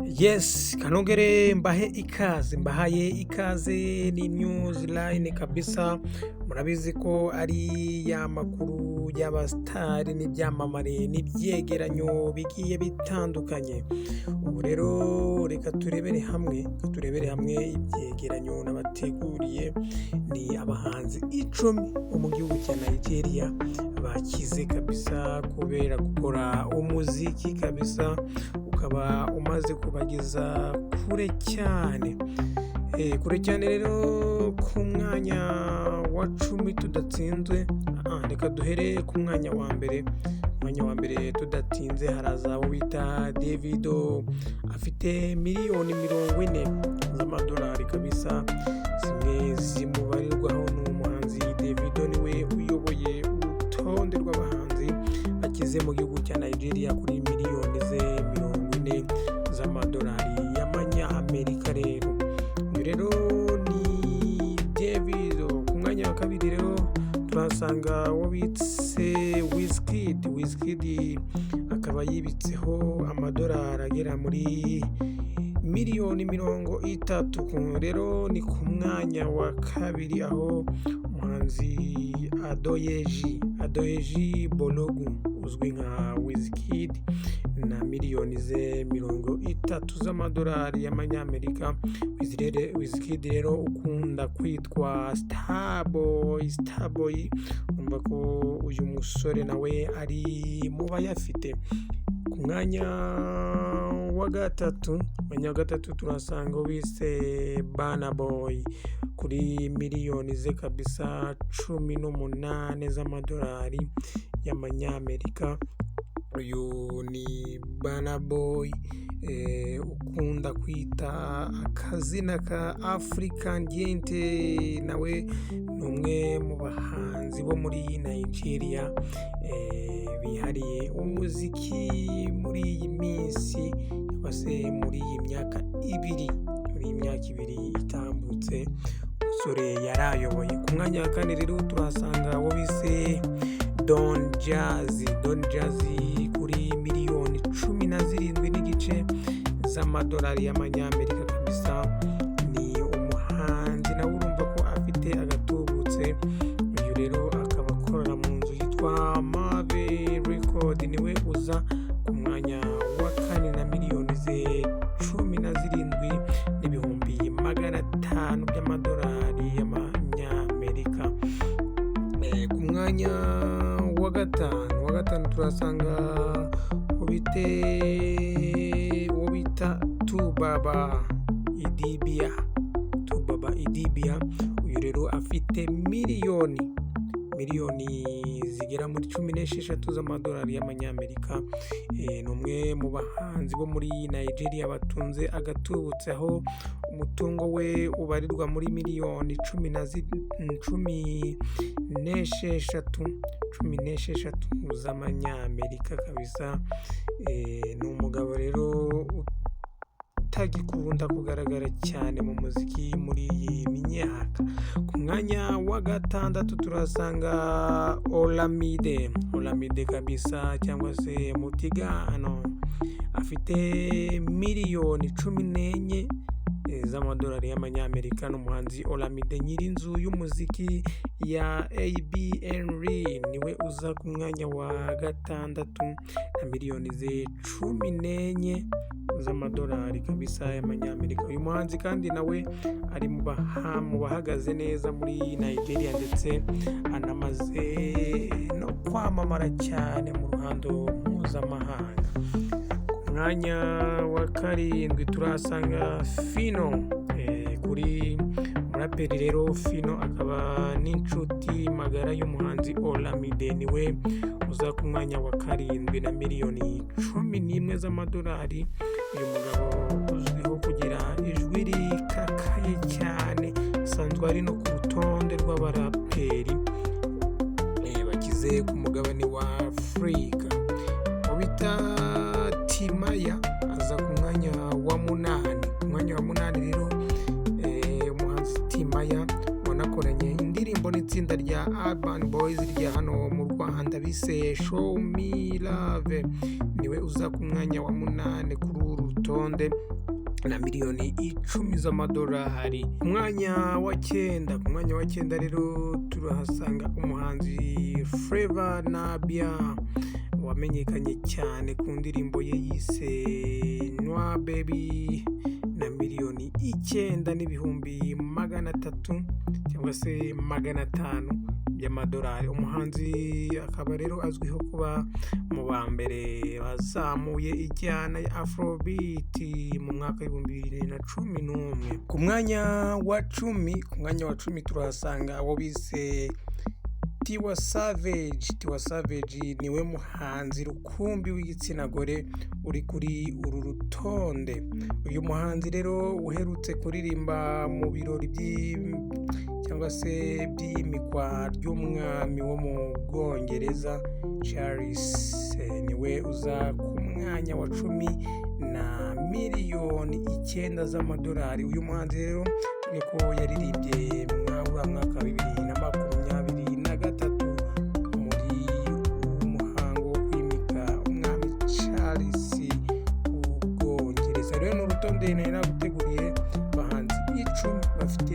Yes, kanongere mbahaye ikaze ni Newsline kabisa. Murabizi ko ari ya makuru y'abastari n'ibyamamare n'ibyegeranyo bigiye bitandukanye. Ubu rero reka turebere hamwe ibyegeranyo n'abateguriye. Ni abahanzi 10 bo mu gihugu cya Nigeria bakize kabisa kubera gukora umuziki kabisa, ukaba umaze kubageza kure cyane rero ku mwanya wa 10 tudatsinzwe. Reka duhere ku mwanya wa mbere tudatinze haraza abo bita Davido, afite miliyoni 40 z'amadolari kabisa, zimwe zimubarirwaho. N'umuhanzi Davido niwe uyoboye urutonde rw'abahanzi bakize mu gihugu cya Nigeria kuri miliyoni 40 z'amadolari y'amanyamerika. Rero ni Davido. Ku mwanya wa kabiri rero turasanga uwo bitse Wizkid akaba yibitseho amadolari agera muri miliyoni 30. Rero ni ku mwanya wa kabiri aho umuhanzi Adoyeji Bologu uzwi nka Wizkid na miliyoni 30 z'amadolari y'amanyamerika. Wizkid rero ukunda kwitwa Starboy, umva ko uyu musore nawe ari mu bayafite. Ku mwanya wa gatatu turasanga wise Burna Boy kuri miliyoni ze kabisa 18 z'amadolari y'amanyamerika. Uyu ni Burna Boy ukunda kwita akazina ka African Giant, nawe ni umwe mu bahanzi bo muri Nigeria bihariye umuziki muri iyi minsi cyangwa se muri iyi myaka ibiri itambutse. Umusore yarayoboye. Ku mwanya wa kane rero turahasanga abo bise Don Jazzy kuri miliyoni 17.5 z'amadolari y'amanyamerika kabisa. Ni umuhanzi nawe urumva ko afite agatubutse. Uyu rero akaba akorera mu nzu yitwa Mave Record, niwe uza ku mwanya wa kane na miliyoni 17,500 by'amadolari y'amanyamerika. Ku mwanya wa gatanu turasanga uwo bita Tubaba Idibia. Uyu rero afite miliyoni zigera muri 16 z'amadolari y'amanyamerika. Ni umwe mu bahanzi bo muri Nigeria batunze agatubutse, aho umutungo we ubarirwa muri miliyoni 16 z'amanyamerika kabisa. ni umugabo rero utagikunda kugaragara cyane mu muziki muri iyi myaka. Ku mwanya wa gatandatu turasanga Olamide kabisa, cyangwa se Mutigano, afite miliyoni 14 z'amadolari y'amanyamerika. N'umuhanzi Olamide nyir'inzu y'umuziki ya ABNR niwe uza ku mwanya wa gatandatu na miliyoni 14 z'amadolari kabisa y'amanyamerika. Uyu muhanzi kandi nawe ari mu bahagaze neza muri Nigeria, ndetse anamaze no kwamamara cyane mu ruhando mpuzamahanga. Ku mwanya wa karindwi turasanga Fino. Kuri muraperi rero Fino akaba n'inshuti magara y'umuhanzi Olamide, niwe uza ku mwanya wa karindwi na miliyoni 11 z'amadolari. Uyu mugabo uzwiho kugira ijwi rikakaye cyane, asanzwe ari no ku rutonde rw'abaraperi bakize ku mugabane wa Afurika. Uwo bita Timaya aza ku mwanya wa 8 rero. Umuhanzi Timaya wanakoranye indirimbo n'itsinda rya Urban Boys rya hano mu Rwanda icyenda bise Show Me Love niwe uza ku mwanya wa 8 kuri uru rutonde na miliyoni 10 z'amadolari. Ku mwanya wa 9 rero turahasanga umuhanzi Flavour Nabia wamenyekanye cyane ku ndirimbo ye yise Nwa Baby na miliyoni 9,300 cyangwa se 500 by'amadolari. Umuhanzi akaba rero azwiho kuba mu ba mbere bazamuye ijyana ya Afrobeat mu mwaka w'2011. Ku mwanya wa 10 turahasanga abo bise Tiwa Savage niwe muhanzi rukumbi w'igitsina gore uri kuri uru rutonde. Uyu muhanzi rero uherutse kuririmba mu birori cyangwa se by'imikwa ry'umwami wo mu Bwongereza Charles, niwe uza ku mwanya wa 10 na miliyoni 9 z'amadolari. Uyu muhanzi rero ko yaririmbye mwaka wa 2023 muri umuhango wo kwimika umwami Charles w'Ubwongereza. Rero ni urutonde nari naguteguriye abahanzi 10 bafite